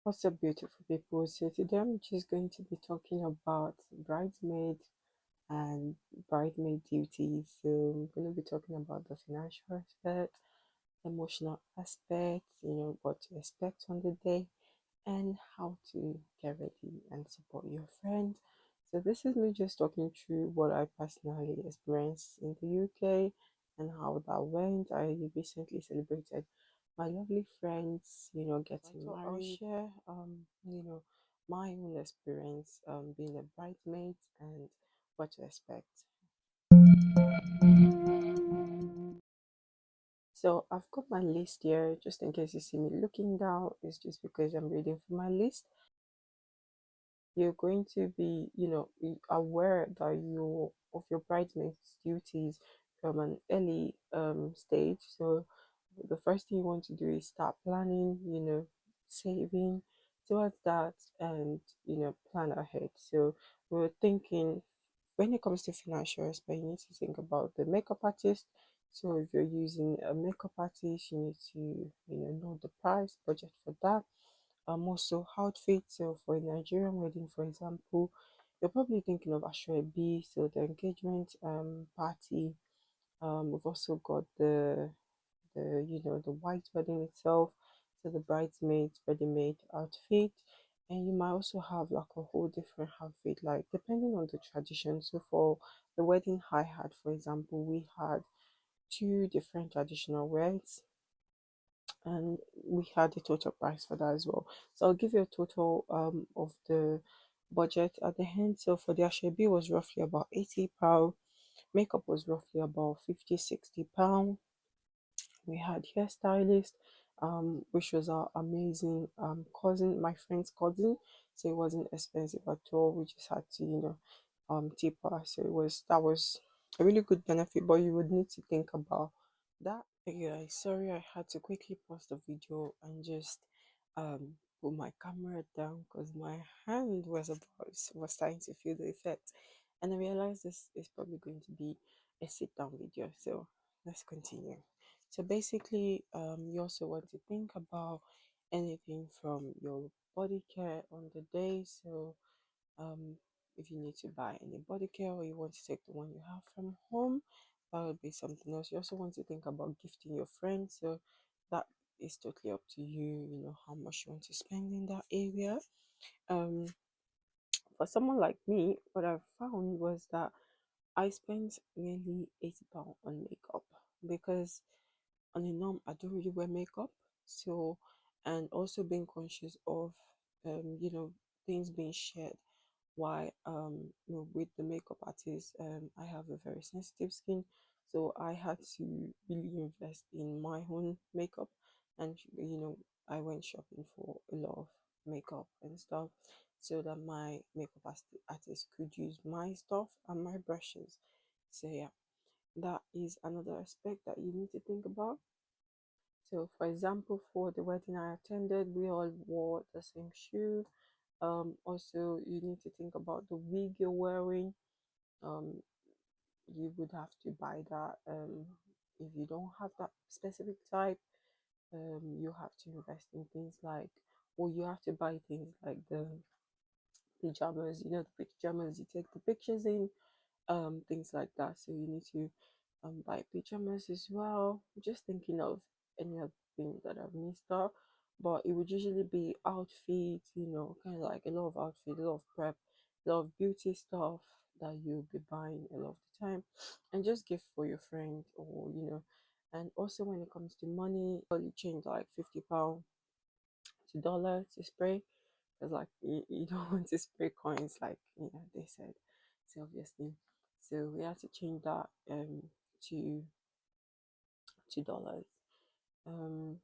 What's up, beautiful people? So today I'm just going to be talking about bridesmaid and bridesmaid duties. So I'm going to be talking about the financial aspect, emotional aspect, what to expect on the day, and how to get ready and support your friend. So this is me just talking through what I personally experienced in the UK and how that went. I recently celebrated my lovely friends, getting So I'll married. Share, my own experience being a bridesmaid and what to expect. So I've got my list here, just in case you see me looking down. It's just because I'm reading from my list. You're going to be, be aware that you of your bridesmaids duties from an early stage. So the first thing you want to do is start planning, saving towards that, and plan ahead. So we're thinking, when it comes to financial aspect, you need to think about the makeup artist. So if you're using a makeup artist, you need to know the price budget for that. Also outfits. So for a Nigerian wedding, for example, you're probably thinking of Ashwebi, so the engagement party. We've also got the white wedding itself, so the bridesmaids ready-made outfit. And you might also have like a whole different outfit, like depending on the tradition. So for the wedding I had, for example, we had two different traditional wears, and we had a total price for that as well. So I'll give you a total of the budget at the end. So for the Ashebi was roughly about £80. Makeup was roughly about 50-60 pounds. We had hairstylist, which was our amazing cousin, my friend's cousin. So it wasn't expensive at all. We just had to, tip her. So that was a really good benefit, but you would need to think about that. Okay, guys, sorry I had to quickly pause the video and just put my camera down because my hand was starting to feel the effect, and I realized this is probably going to be a sit down video. So let's continue. So basically, you also want to think about anything from your body care on the day. So um, if you need to buy any body care or you want to take the one you have from home, that would be something else. You also want to think about gifting your friends. So that is totally up to you, how much you want to spend in that area. Um, for someone like me, what I found was that I spent nearly £80 on makeup because on a norm I don't really wear makeup. So, and also being conscious of things being shared. Why with the makeup artist, I have a very sensitive skin, so I had to really invest in my own makeup, and I went shopping for a lot of makeup and stuff so that my artist could use my stuff and my brushes. So yeah, that is another aspect that you need to think about. So, for example, for the wedding I attended, we all wore the same shoe. Also, you need to think about the wig you're wearing. Um, you would have to buy that. If you don't have that specific type, you have to invest in things like, or you have to buy things like the pajamas. The pajamas you take the pictures in, things like that. So you need to buy pajamas as well. Just thinking of any other thing that I've missed out, but it would usually be outfits, kind of like a lot of outfit, a lot of prep, a lot of beauty stuff that you'll be buying a lot of the time, and just gift for your friend, or and also when it comes to money, you change like £50 to dollar to spray, because like you don't want to spray coins like they said. So obviously, so we had to change that to $2.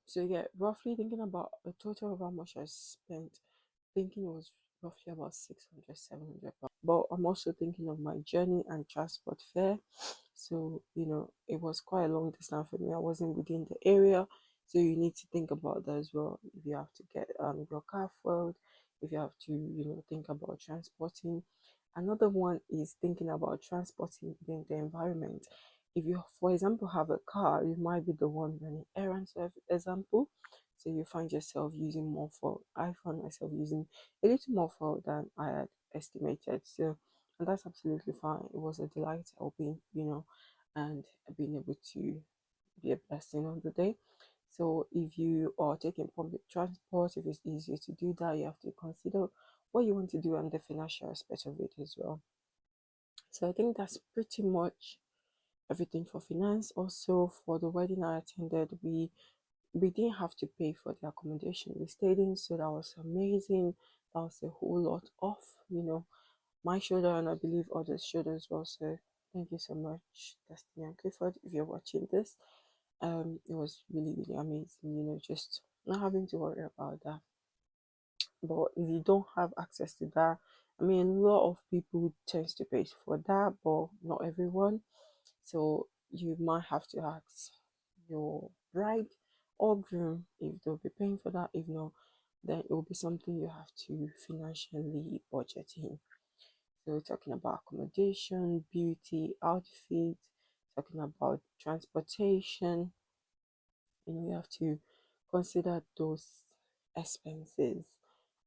So yeah, roughly thinking about a total of how much I spent, thinking it was roughly about 600-700 pounds. But I'm also thinking of my journey and transport fare. So it was quite a long distance for me. I wasn't within the area, so you need to think about that as well. If you have to get your car fueled, if you have to think about transporting. Another one is thinking about transporting within the environment. If you, for example, have a car, you might be the one running errands, for example. So you find yourself using more for, I found myself using a little more for than I had estimated. So, and that's absolutely fine. It was a delight helping, and being able to be a blessing on the day. So if you are taking public transport, if it's easier to do that, you have to consider what you want to do and the financial aspect of it as well. So I think that's pretty much everything for finance. Also, for the wedding I attended, we didn't have to pay for the accommodation we stayed in, so that was amazing. That was a whole lot off, my shoulder, and I believe others' shoulder as well. So thank you so much, Destiny and Clifford, if you're watching this. It was really, really amazing, just not having to worry about that. But if you don't have access to that, I mean, a lot of people tends to pay for that, but not everyone. So you might have to ask your bride or groom if they'll be paying for that. If not, then it will be something you have to financially budget in. So we're talking about accommodation, beauty, outfit, talking about transportation. You have to consider those expenses.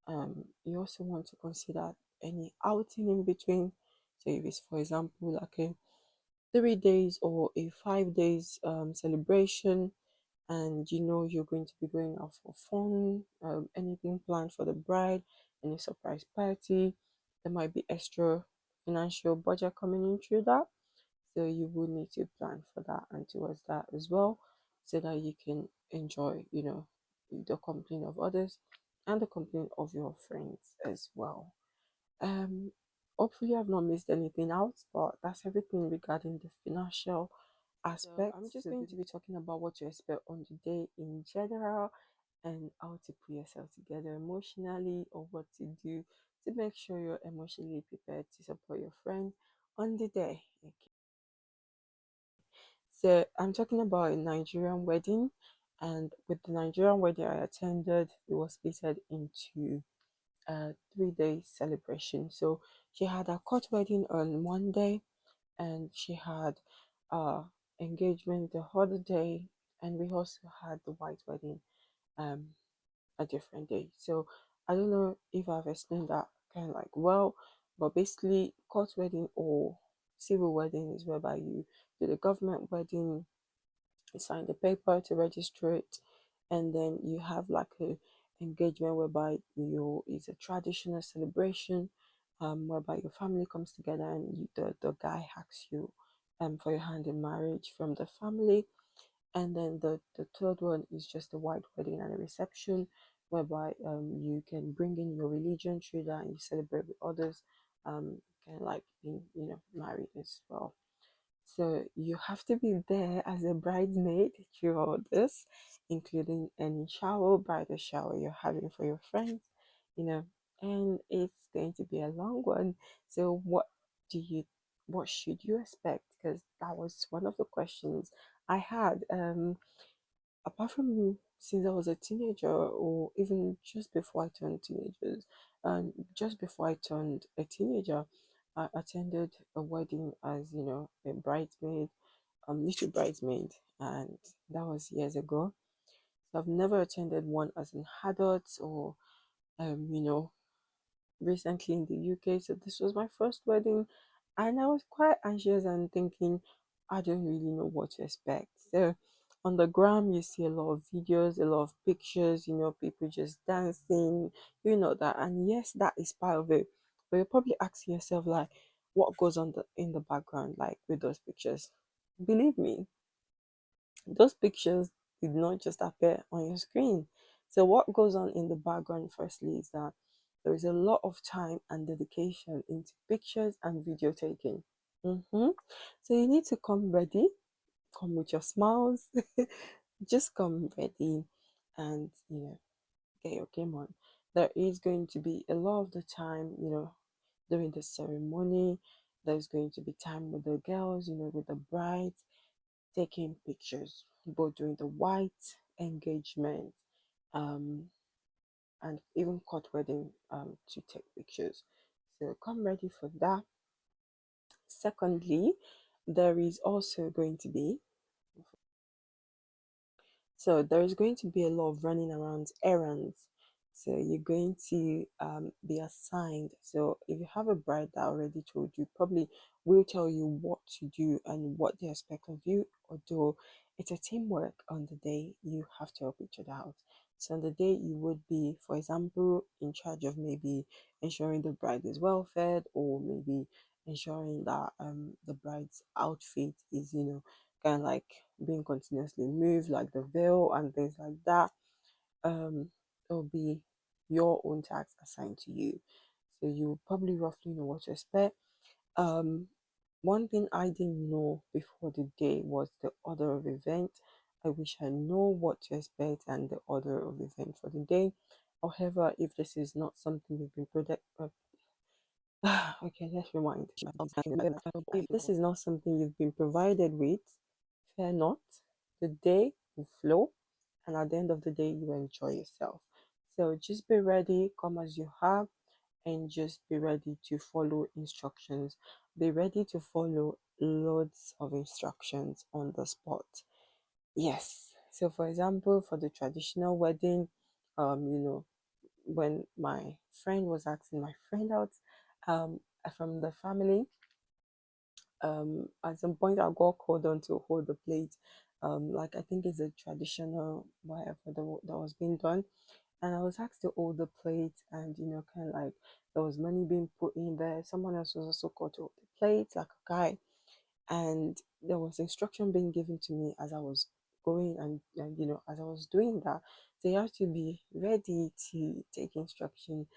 You also want to consider any outing in between. So if it's, for example, like a 3 days or a 5 days celebration, and you're going to be going out for fun, anything planned for the bride, any surprise party, there might be extra financial budget coming in through that. So you would need to plan for that and towards that as well, so that you can enjoy, the company of others and the company of your friends as well. Um, Hopefully I've not missed anything out, but that's everything regarding the financial aspect. I'm just going to be talking about what to expect on the day in general, and how to put yourself together emotionally, or what to do to make sure you're emotionally prepared to support your friend on the day. Okay. So I'm talking about a Nigerian wedding, and with the Nigerian wedding I attended, it was split into a 3 day celebration. So she had a court wedding on Monday, and she had uh engagement the other day, and we also had the white wedding um a different day. So I don't know if I've explained that kind of like well, but basically court wedding or civil wedding is whereby you do the government wedding, you sign the paper to register it, and then you have like a engagement whereby you it's a traditional celebration, whereby your family comes together, and the guy asks you for your hand in marriage from the family. And then the third one is just a white wedding and a reception, whereby you can bring in your religion through that, and you celebrate with others, kind of like being married as well. So you have to be there as a bridesmaid through all this, including any shower, bridal shower you're having for your friends, you know, and it's going to be a long one. So do you, what should you expect? Because that was one of the questions I had. Apart from since I was a teenager, or even just before I turned teenagers, and just before I turned a teenager, I attended a wedding as a bridesmaid, little bridesmaid, and that was years ago. So I've never attended one as an adult, or um, you know, recently in the UK. So this was my first wedding, and I was quite anxious and thinking, I don't really know what to expect. So on the gram, you see a lot of videos, a lot of pictures, people just dancing, that. And yes, that is part of it. But you're probably asking yourself, like, what goes on in the background, like with those pictures? Believe me, those pictures did not just appear on your screen. So, what goes on in the background, firstly, is that there is a lot of time and dedication into pictures and video taking. So, you need to come ready, come with your smiles, just come ready, and get your game on. There is going to be a lot of the time, during the ceremony, there's going to be time with the girls, with the brides, taking pictures, both during the white engagement, um, and even court wedding, to take pictures. So come ready for that. Secondly, there is also going to be So there is going to be a lot of running around errands. So you're going to be assigned. So if you have a bride that already told you, probably will tell you what to do and what they expect of you. Although it's a teamwork on the day, you have to help each other out. So on the day you would be, for example, in charge of maybe ensuring the bride is well fed, or maybe ensuring that the bride's outfit is, kind of like being continuously moved, like the veil and things like that. It'll be your own task assigned to you. So you probably roughly know what to expect. Um, One thing I didn't know before the day was the order of event. I wish I know what to expect and the order of event for the day. However, if this is not something you've been okay, let's rewind. If this is not something you've been provided with, fear not. The day will flow, and at the end of the day, you enjoy yourself. So just be ready, come as you have, and just be ready to follow instructions. Be ready to follow loads of instructions on the spot. Yes. So, for example, for the traditional wedding, you know, when my friend was asking my friend out, from the family, at some point I got called on to hold the plate. Like I think it's a traditional whatever that was being done, and I was asked to hold the plate, and kind of like there was money being put in there. Someone else was also called to hold the plate, like a guy, and there was instruction being given to me as I was going, and as I was doing that, so you have to be ready to take instruction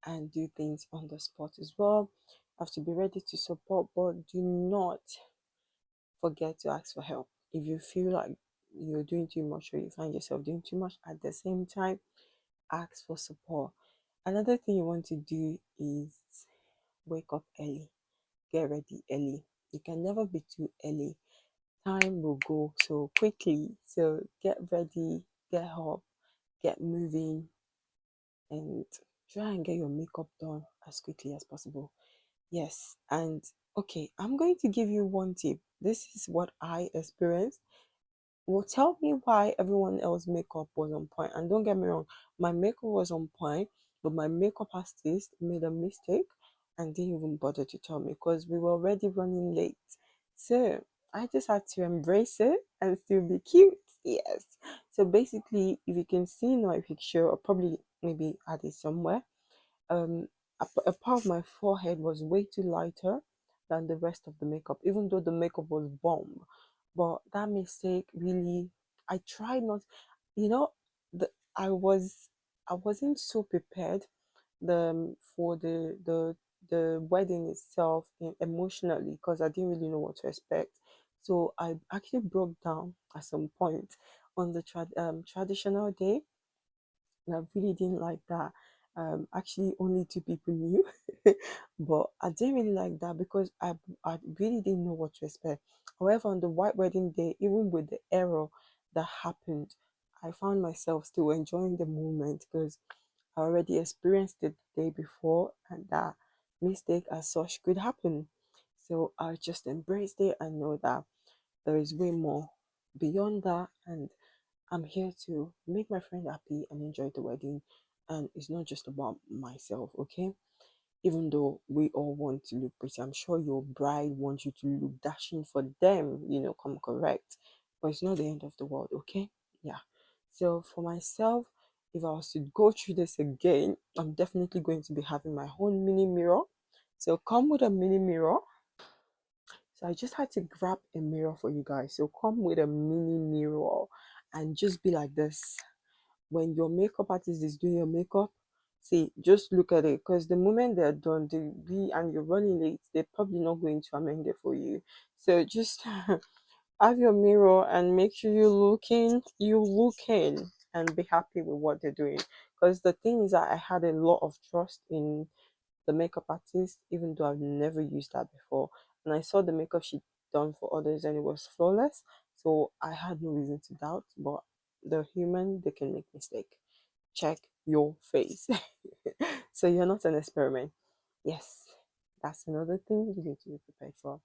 and do things on the spot as well. Have to be ready to support, but do not forget to ask for help. If you feel like you're doing too much or you find yourself doing too much at the same time, ask for support. Another thing you want to do is wake up early, get ready early. You can never be too early. Time will go so quickly. So get ready, get up, get moving, and try and get your makeup done as quickly as possible. Yes, and okay, I'm going to give you one tip. This is what I experienced. Well, tell me why everyone else makeup was on point. And don't get me wrong, my makeup was on point, but my makeup artist made a mistake and didn't even bother to tell me because we were already running late. So I just had to embrace it and still be cute. Yes. So basically, if you can see in my picture, or probably maybe add it somewhere, um a part of my forehead was way too lighter than the rest of the makeup, even though the makeup was bomb. But that mistake really, I tried not, you know, the I wasn't so prepared for the wedding itself emotionally because I didn't really know what to expect. So I actually broke down at some point on the traditional day, and I really didn't like that. Actually, only two people knew, but I didn't really like that because I really didn't know what to expect. However, on the white wedding day, even with the error that happened, I found myself still enjoying the moment because I already experienced it the day before, and that mistake as such could happen. So I just embraced it and know that there is way more beyond that, and I'm here to make my friend happy and enjoy the wedding. And it's not just about myself, okay? Even though we all want to look pretty, I'm sure your bride wants you to look dashing for them, come correct. But it's not the end of the world, okay? Yeah. So for myself, if I was to go through this again, I'm definitely going to be having my own mini mirror. So come with a mini mirror. So I just had to grab a mirror for you guys. So come with a mini mirror and just be like this. When your makeup artist is doing your makeup, see, just look at it because the moment they're done, and you're running late, they're probably not going to amend it for you. So just have your mirror and make sure you look in and be happy with what they're doing. Because the thing is that I had a lot of trust in the makeup artist, even though I've never used that before. And I saw the makeup she done for others and it was flawless. So I had no reason to doubt, but the human, they can make mistake. Check your face. So you're not an experiment. Yes, that's another thing you need to be prepared for.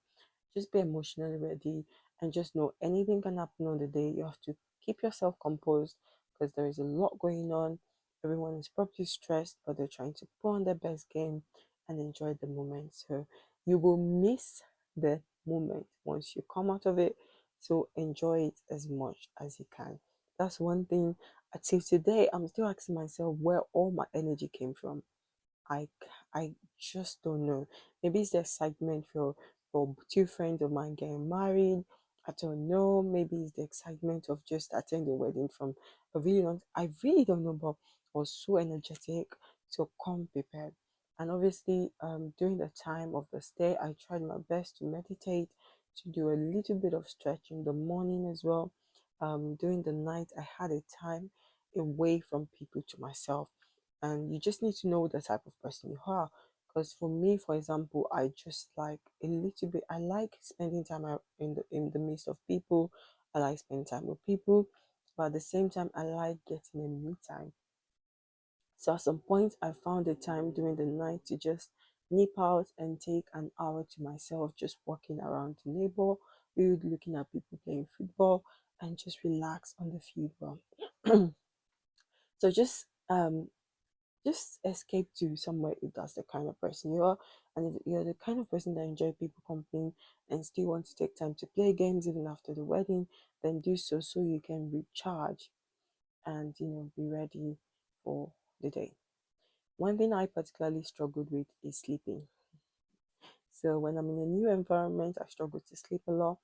Just be emotionally ready and just know anything can happen on the day. You have to keep yourself composed because there is a lot going on. Everyone is probably stressed, but they're trying to put on their best game and enjoy the moment. So you will miss the moment once you come out of it. So enjoy it as much as you can. That's one thing. Until today, I'm still asking myself where all my energy came from. I I just don't know. Maybe it's the excitement for two friends of mine getting married. I don't know. Maybe it's the excitement of just attending the wedding from a really long. I really don't know, but I was so energetic to come prepared. And obviously, during the time of the stay, I tried my best to meditate, to do a little bit of stretch in the morning as well. During the night, I had a time away from people to myself, and you just need to know the type of person you are. Because for me, for example, I just like a little bit, I like spending time in the midst of people. I like spending time with people, but at the same time I like getting a me time. So at some point I found a time during the night to just nip out and take an hour to myself, just walking around the neighborhood, looking at people playing football, and just relax on the field well. So just escape to somewhere if that's the kind of person you are. And if you're the kind of person that enjoy people company and still want to take time to play games even after the wedding, then do so so you can recharge and be ready for the day. One thing I particularly struggled with is sleeping. So when I'm in a new environment, I struggle to sleep a lot.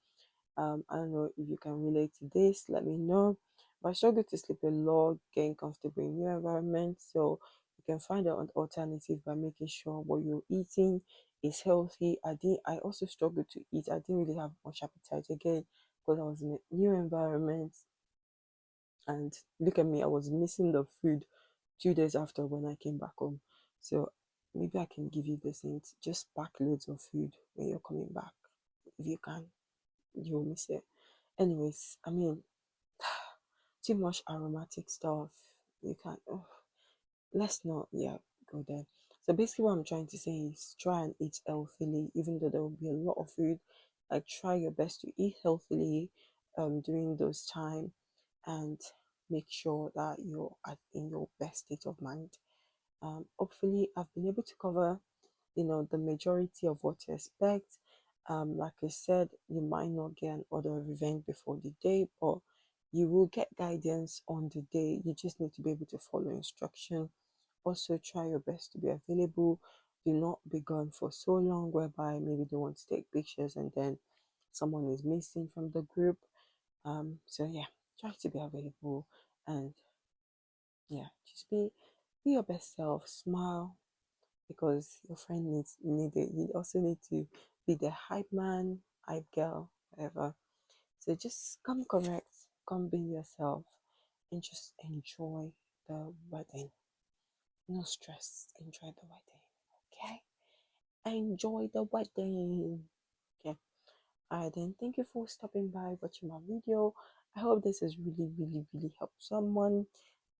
I don't know if you can relate to this, let me know. But I struggle to sleep a lot, getting comfortable in new environments. So you can find an alternative by making sure what you're eating is healthy. I also struggled to eat. I didn't really have much appetite again because I was in a new environment. And look at me, I was missing the food 2 days after when I came back home. So maybe I can give you the hint. Just pack loads of food when you're coming back. If you can, you'll miss it. Anyways, I mean, too much aromatic stuff. You can't. Oh, let's not. Yeah, go there. So basically, what I'm trying to say is try and eat healthily, even though there will be a lot of food. Like try your best to eat healthily, during those time, and make sure that you're in your best state of mind. Hopefully, I've been able to cover the majority of what to expect. Like I said, you might not get an order of event before the day, but you will get guidance on the day. You just need to be able to follow instruction. Also, try your best to be available. Do not be gone for so long, whereby maybe they want to take pictures and then someone is missing from the group. So yeah, try to be available and yeah, just be your best self. Smile, because your friend need it. You also need to be the hype man, hype girl, whatever. So just come correct, come be yourself, and just enjoy the wedding. No stress. Enjoy the wedding. Okay? Enjoy the wedding. Okay. Alright then, thank you for stopping by watching my video. I hope this has really, really, really helped someone.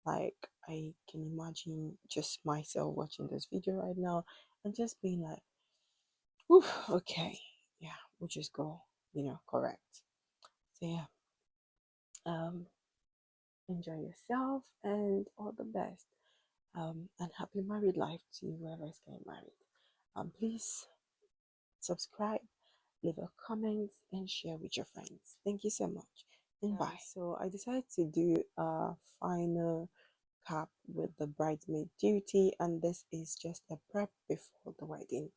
Like I can imagine just myself watching this video right now and just being like, whew, okay, yeah, we'll just go, correct. So yeah, um, enjoy yourself and all the best. And happy married life to whoever is getting married. Please subscribe, leave a comment, and share with your friends. Thank you so much, and bye. So I decided to do a final cap with the bridesmaid duty, and this is just a prep before the wedding.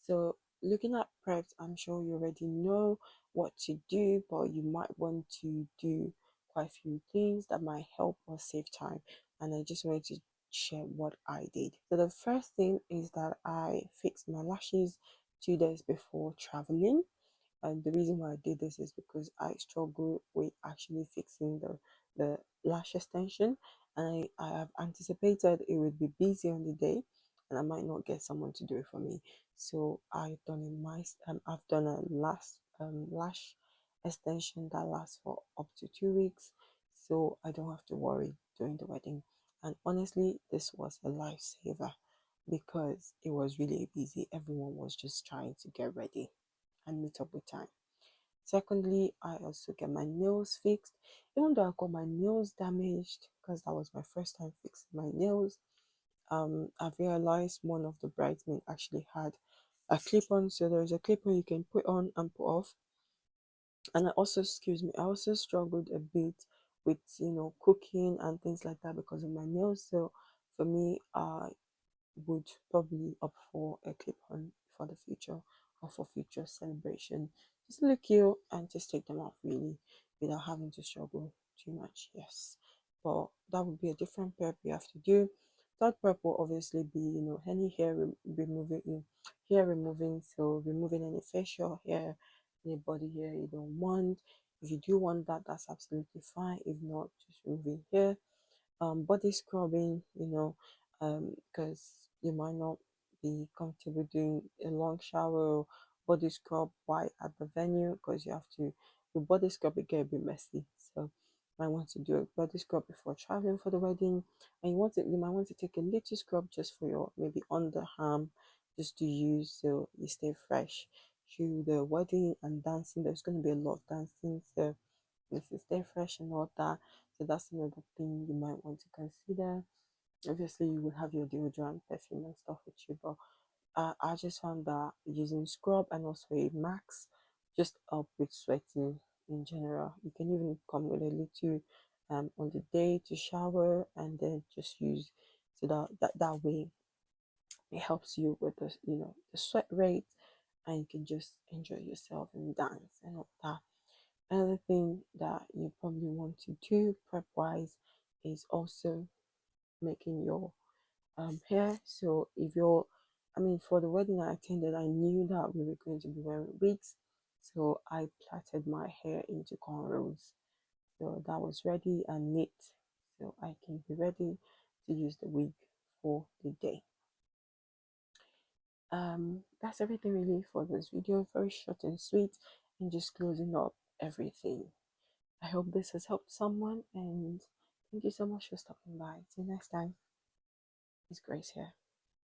So looking at preps, I'm sure you already know what to do, but you might want to do quite a few things that might help us save time. And I just wanted to share what I did. So the first thing is that I fixed my lashes 2 days before traveling. And the reason why I did this is because I struggle with actually fixing the lash extension, and I have anticipated it would be busy on the day and I might not get someone to do it for me. So I've done a last lash extension that lasts for up to 2 weeks, so I don't have to worry during the wedding. And honestly, this was a lifesaver because it was really busy. Everyone was just trying to get ready and meet up with time. Secondly, I also get my nails fixed. Even though I got my nails damaged because that was my first time fixing my nails, I've realized one of the bridesmaids actually had a clip on. So there's a clip on you can put on and put off. And I also, excuse me, I also struggled a bit with, cooking and things like that because of my nails. So for me, would probably opt for a clip on for the future or for future celebration. Just look cute and just take them off really without having to struggle too much. Yes. But that would be a different prep you have to do. Third prep will obviously be, any removing, hair removing, so removing any facial hair, any body hair you don't want. If you do want that, that's absolutely fine. If not, just removing hair, body scrubbing, because you might not be comfortable doing a long shower or body scrub while at the venue because you have to, your body scrub it get a bit messy. So you might want to do a body scrub before traveling for the wedding, and you might want to take a little scrub just for your maybe underarm, just to use so you stay fresh through the wedding and dancing. There's going to be a lot of dancing, so if you stay fresh and all that. So that's another thing you might want to consider. Obviously, you will have your deodorant, perfume, and stuff with you, but I just found that using scrub and also a max just help with sweating in general. You can even come with a little on the day to shower and then just use, so that way it helps you with the sweat rate, and you can just enjoy yourself and dance and all that. Another thing that you probably want to do prep wise is also making your hair. So if you're, I mean, for the wedding I attended, I knew that we were going to be wearing wigs, so I plaited my hair into cornrows. So that was ready and neat. So I can be ready to use the wig for the day. That's everything really for this video. Very short and sweet, and just closing up everything. I hope this has helped someone, and thank you so much for stopping by. See you next time. It's Grace here.